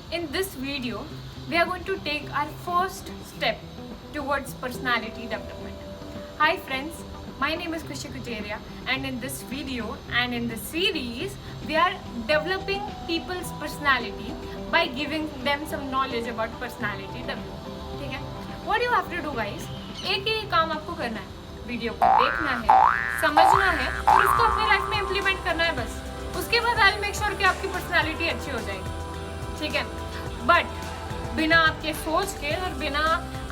In this video, we are going to take our first step towards personality development. Hi friends, my name is Kushi Kuteria, and in this video and in this series, we are developing people's personality by giving them some knowledge about personality development. ठीक है? What you have to do guys? एक ही काम आपको करना है, video को देखना है, समझना है और उसको अपनी लाइफ में इम्प्लीमेंट करना है बस. उसके बाद आई मेक श्योर कि आपकी पर्सनालिटी अच्छी हो जाएगी. ठीक है, बट बिना आपके सोच के और बिना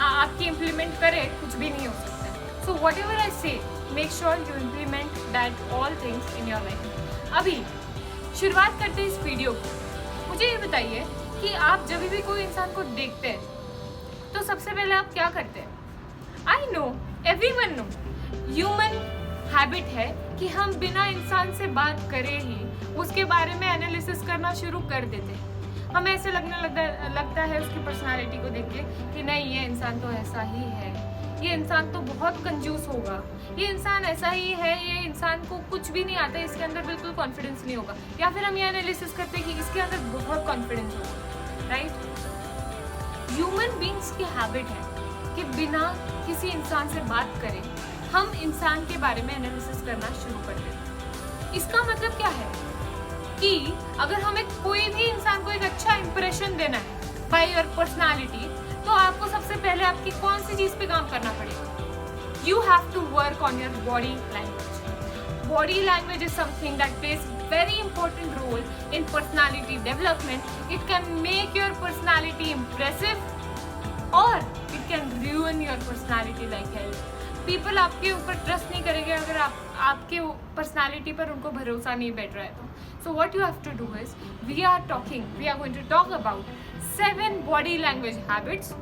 आपकी इम्प्लीमेंट करे कुछ भी नहीं हो सकता. सो वॉट एवर आई से, make sure you implement that all things in your life. अभी शुरुआत करते हैं इस वीडियो को. मुझे ये बताइए कि आप जब भी कोई इंसान को देखते हैं तो सबसे पहले आप क्या करते हैं? I know, everyone know, human habit है कि हम बिना इंसान से बात करे ही उसके बारे में एनालिसिस करना शुरू कर देते हैं. हमें ऐसे लगता है उसकी पर्सनालिटी को देख के कि नहीं, ये इंसान तो ऐसा ही है, ये इंसान तो बहुत कंजूस होगा, ये इंसान ऐसा ही है, ये इंसान को कुछ भी नहीं आता, इसके अंदर बिल्कुल कॉन्फिडेंस नहीं होगा. या फिर हम ये एनालिसिस करते हैं कि इसके अंदर बहुत कॉन्फिडेंस होगा. राइट? ह्यूमन बींग्स की हैबिट है कि बिना किसी इंसान से बात करें हम इंसान के बारे में एनालिसिस करना शुरू कर दें. इसका मतलब क्या है कि अगर हमें कोई भी इंसान को एक अच्छा इंप्रेशन देना है बाय योर पर्सनालिटी, तो आपको सबसे पहले आपकी कौन सी चीज पे काम करना पड़ेगा? You have to work on your body language. Body language is something that plays very important role in personality development. It can make your personality impressive or it can ruin your personality like hell. People आपके ऊपर trust नहीं करेंगे अगर आपके personality पर उनको भरोसा नहीं बैठ रहा है तो. So what you have to do is, we are going to talk about 7 body language habits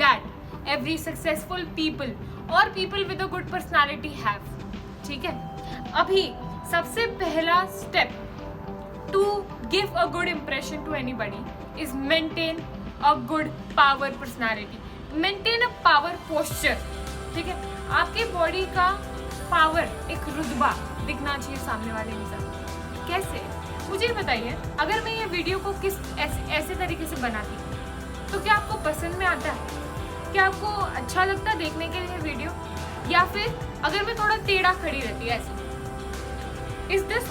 that every successful people or people with a good personality have. ठीक है? अभी सबसे पहला step to give a good impression to anybody is maintain a good power personality. Maintain a power posture. ठीक है? आपके body का power, एक रुतबा दिखना चाहिए सामने वाले इंसान. कैसे? मुझे बताइए, अगर मैं ये वीडियो को किस ऐसे तरीके से बनाती हूँ तो क्या आपको पसंद में आता है? क्या आपको अच्छा लगता है देखने के लिए वीडियो? या फिर अगर मैं थोड़ा टेढ़ा खड़ी रहती है ऐसे, is this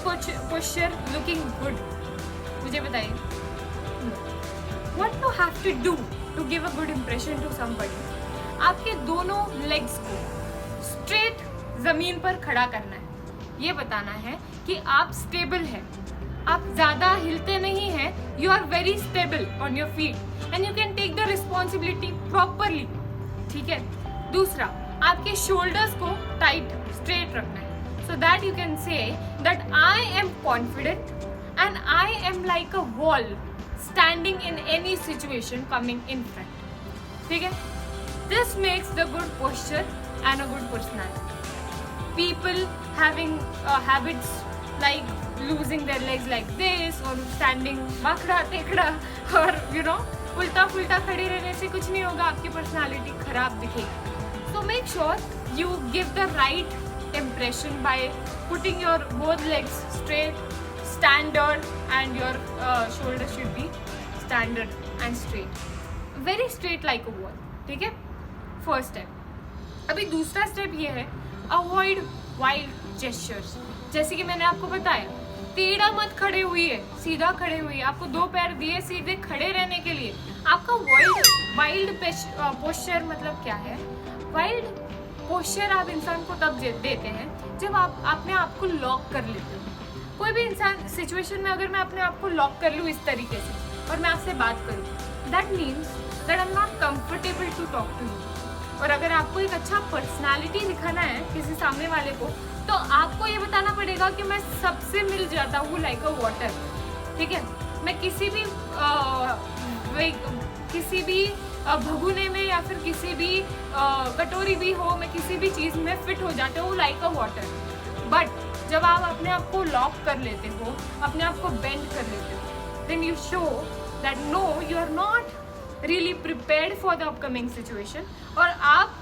posture looking good? मुझे बताइए. What you have to do to give a good impression to somebody? आपके दोनों लेग्स को स्ट्रेट जमीन पर खड़ा करना है. ये बताना है कि आप स्टेबल हैं, आप ज्यादा हिलते नहीं हैं. You are very stable on your feet and you can take the responsibility properly. ठीक है? दूसरा, आपके शोल्डर्स को टाइट स्ट्रेट रखना है so that you can say that I am confident and I am like a wall standing in any situation coming in front. ठीक है? This makes the good posture and a good personality. People having habits like losing their legs like this or standing bakda tekda और उल्टा पुल्टा खड़े रहने से कुछ नहीं होगा, आपकी पर्सनालिटी खराब दिखेगी. So make sure you give the right impression by putting your both legs straight, standard, and your shoulder should be standard and straight, very straight like a wall. ठीक है? First step. अभी दूसरा step ये है, avoid wild gestures. जैसे कि मैंने आपको बताया, टेढ़ा मत खड़े हुई, सीधा खड़े हुई. आपको 2 पैर दिए सीधे खड़े रहने के लिए. आपका वाइल्ड पोस्चर मतलब क्या है? वाइल्ड पोस्चर आप इंसान को तब देते हैं जब आप अपने आप को लॉक कर लेते हो. कोई भी इंसान सिचुएशन में अगर मैं अपने आप को लॉक कर लूँ इस तरीके से और मैं आपसे बात करूँ, that means that I am not comfortable to talk to you. और अगर आपको एक अच्छा पर्सनालिटी दिखाना है किसी सामने वाले को, तो आपको ये बताना पड़ेगा कि मैं सबसे मिल जाता हूँ लाइक अ वाटर. ठीक है? मैं किसी भी भगुने में या फिर किसी भी कटोरी भी हो, मैं किसी भी चीज़ में फिट हो जाते हो लाइक अ वाटर. बट जब आप अपने आप को लॉक कर लेते हो, अपने आप को बेंड कर लेते हो, then you show that no, you are not really prepared for the upcoming situation और आप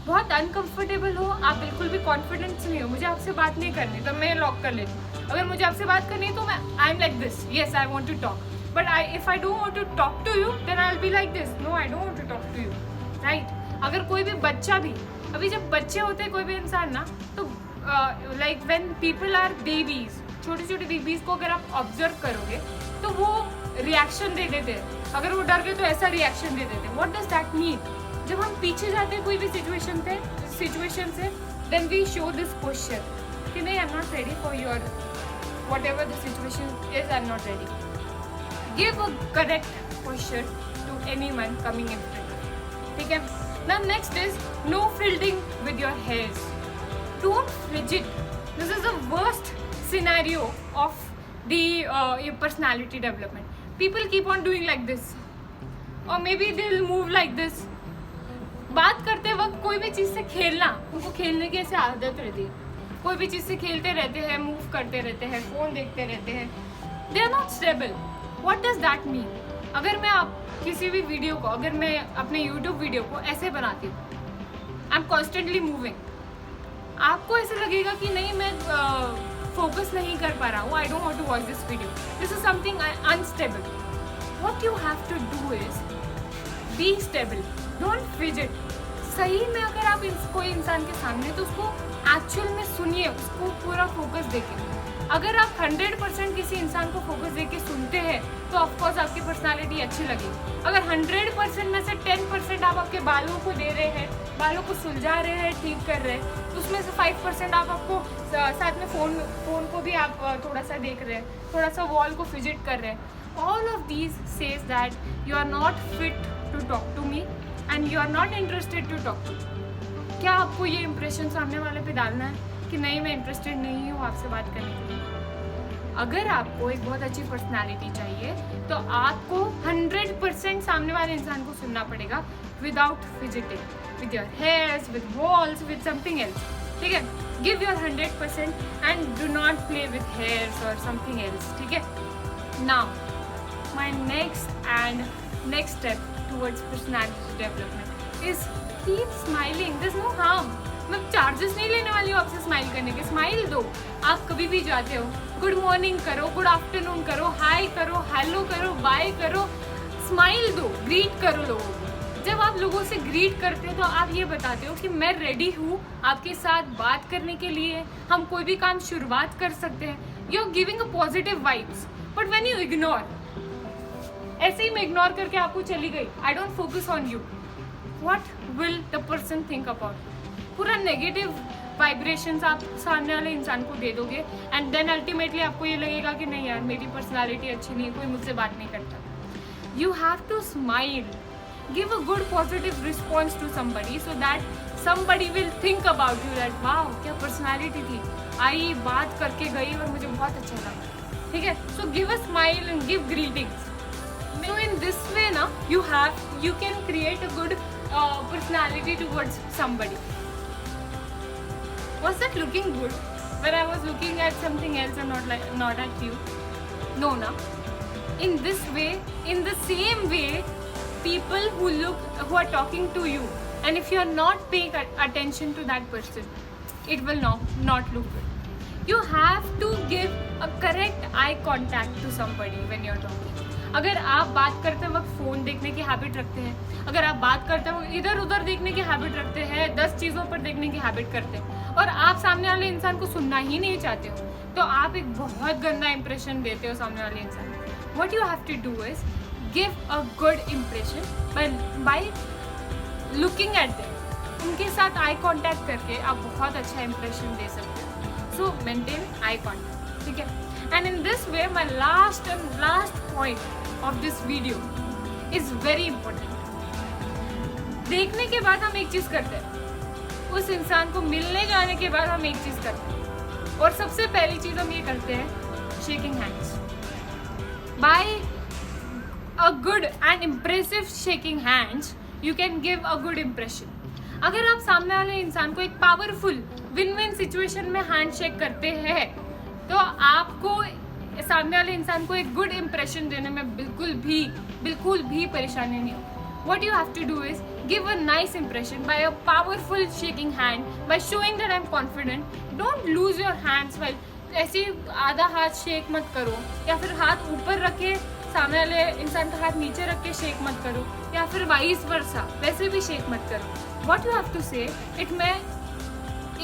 बहुत अनकंफर्टेबल हो, आप बिल्कुल भी कॉन्फिडेंस नहीं हो. मुझे आपसे बात नहीं करनी तो मैं लॉक कर लेती हूँ. अगर मुझे आपसे बात करनी है तो मैं I am like this, yes I want to talk. but if I don't want to talk to you, then I'll be like this. No, I don't want to talk to you, right? अगर कोई भी बच्चा भी, अभी जब बच्चे होते हैं कोई भी इंसान ना, तो like when people are babies, छोटे छोटे बेबीज को अगर आप ऑब्जर्व करोगे तो वो रिएक्शन दे देते हैं. अगर वो डर गए तो ऐसा रिएक्शन दे देते हैं. What does that mean? जब हम पीछे जाते हैं कोई भी सिचुएशन से, then we show this posture कि नहीं, I am not ready for your whatever the situation is, I am not ready. Give a correct posture to anyone coming in front. ठीक है. Now next is no fiddling with your hairs. Don't fidget. This is the worst scenario of the your personality development. People keep on doing like this, or maybe they'll move like this. बात करते वक्त कोई भी चीज़ से खेलना, उनको खेलने की ऐसे आदत रहती है. कोई भी चीज़ से खेलते रहते हैं, मूव करते रहते हैं, फ़ोन देखते रहते हैं. They are not stable. What does that mean? अगर मैं आप किसी भी वीडियो को, अगर मैं अपने YouTube वीडियो को ऐसे बनाती हूँ, आई एम कॉन्स्टेंटली मूविंग, आपको ऐसे लगेगा कि नहीं, मैं फोकस नहीं कर पा रहा हूँ. I don't want to watch this video. This is something unstable. What you have to do is be stable. Don't fidget. सही में अगर आप कोई इंसान के सामने, तो उसको एक्चुअल में सुनिए, उसको पूरा फोकस देके. अगर आप 100% किसी इंसान को फोकस देके सुनते हैं तो ऑफकोर्स आपकी पर्सनालिटी अच्छी लगेगी. अगर 100% में से 10% आप आपके बालों को दे रहे हैं, बालों को सुलझा रहे हैं, ठीक कर रहे हैं, तो उसमें से 5% आप आपको साथ में फ़ोन को भी आप थोड़ा सा देख रहे हैं, थोड़ा सा वॉल को फिजिट कर रहे हैं. All of these says that you are not fit to talk to me and you are not interested to talk to. क्या आपको ये इंप्रेशन सामने वाले पे डालना है कि नहीं, मैं इंटरेस्टेड नहीं हूँ आपसे बात करने के लिए? अगर आपको एक बहुत अच्छी पर्सनालिटी चाहिए तो आपको 100% सामने वाले इंसान को सुनना पड़ेगा without fidgeting, with your hairs, with walls, with something else. ठीक है. Give your 100% and do not play with hairs और समथिंग एल्स. ठीक है. Now my next step towards personality development is keep smiling. There is no harm. मैं charges नहीं लेने वाली हूँ आपसे स्माइल करने के. स्माइल दो. आप कभी भी जाते हो, गुड मॉर्निंग करो, गुड आफ्टरनून करो, हाय करो, हेलो करो, बाय करो, स्माइल दो, ग्रीट करो लोगों को. जब आप लोगों से ग्रीट करते हो तो आप ये बताते हो कि मैं रेडी हूँ आपके साथ बात करने के लिए, हम कोई भी काम शुरुआत कर सकते हैं. You are giving a positive vibes. But when you ignore, ऐसे ही मैं इग्नोर करके आपको चली गई, I don't focus on you, what will the person think about? पूरा नेगेटिव वाइब्रेशंस आप सामने वाले इंसान को दे दोगे एंड देन अल्टीमेटली आपको ये लगेगा कि नहीं यार, मेरी पर्सनालिटी अच्छी नहीं है, कोई मुझसे बात नहीं करता. You have to smile. Give a good positive response to somebody so that somebody will think about you that wow, क्या पर्सनालिटी थी, आई बात करके गई और मुझे बहुत अच्छा लगा. ठीक है. So give a smile and give greetings. So in this way ना, you can create a good personality towards somebody. Was that looking good when I was looking at something else and not at you? No, na. In this way, in the same way, people who are talking to you, and if you are not paying attention to that person, it will not look good. You have to give a correct eye contact to somebody when you're talking. अगर आप बात करते वक्त phone देखने की habit रखते हैं, अगर आप बात करते वक्त इधर उधर देखने की हैबिट रखते हैं, 10 चीज़ों पर देखने की हैबिट करते हैं और आप सामने वाले इंसान को सुनना ही नहीं चाहते हो, तो आप एक बहुत गंदा इंप्रेशन देते हो सामने वाले इंसान को. What you have to do is give a good impression by looking at them. उनके साथ आई कॉन्टैक्ट करके आप बहुत अच्छा इंप्रेशन दे सकते हो. सो मेंटेन आई कॉन्टैक्ट. ठीक है. And in this way, my last point of this video is very important. देखने के बाद हम एक चीज़ करते हैं, उस इंसान को मिलने जाने के बाद हम एक चीज़ करते हैं, और सबसे पहली चीज़ हम ये करते हैं, shaking hands. By a good and impressive shaking hands, you can give a good impression. अगर आप सामने वाले इंसान को एक पावरफुल विन-विन सिचुएशन में हैंड शेक करते हैं तो आपको सामने वाले इंसान को एक गुड इंप्रेशन देने में बिल्कुल भी परेशानी नहीं हो. What you have to do is give a nice impression by a powerful shaking hand, by showing that I'm confident. Don't lose your hands while ऐसे आधा हाथ शेक मत करो, या फिर हाथ ऊपर रखे सामने वाले इंसान का हाथ नीचे रख के शेक मत करो, या फिर वाइस वर्सा वैसे भी शेक मत करो. What you have to say it में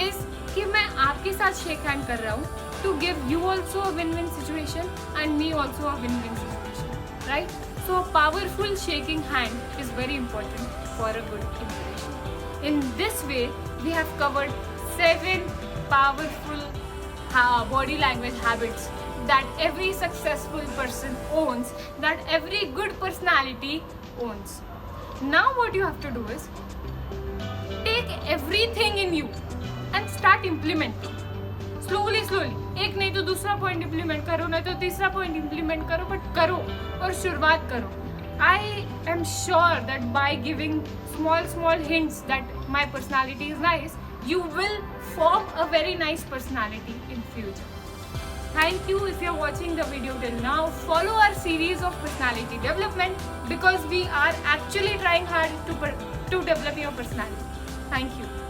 इज कि मैं आपके साथ शेक हैंड कर रहा हूँ to give you also a win win situation and me also a win win situation, right? So powerful shaking hand is very important for a good impression. In this way, we have covered 7 powerful body language habits that every successful person owns, that every good personality owns. Now what you have to do is take everything in you and start implementing. Slowly, slowly. एक नहीं तो दूसरा point implement करो, नहीं तो तीसरा point implement करो, but करो और शुरुआत करो. I am sure that by giving small hints that my personality is nice, you will form a very nice personality in future. Thank you if you're watching the video till now. Follow our series of personality development because we are actually trying hard to develop your personality. Thank you.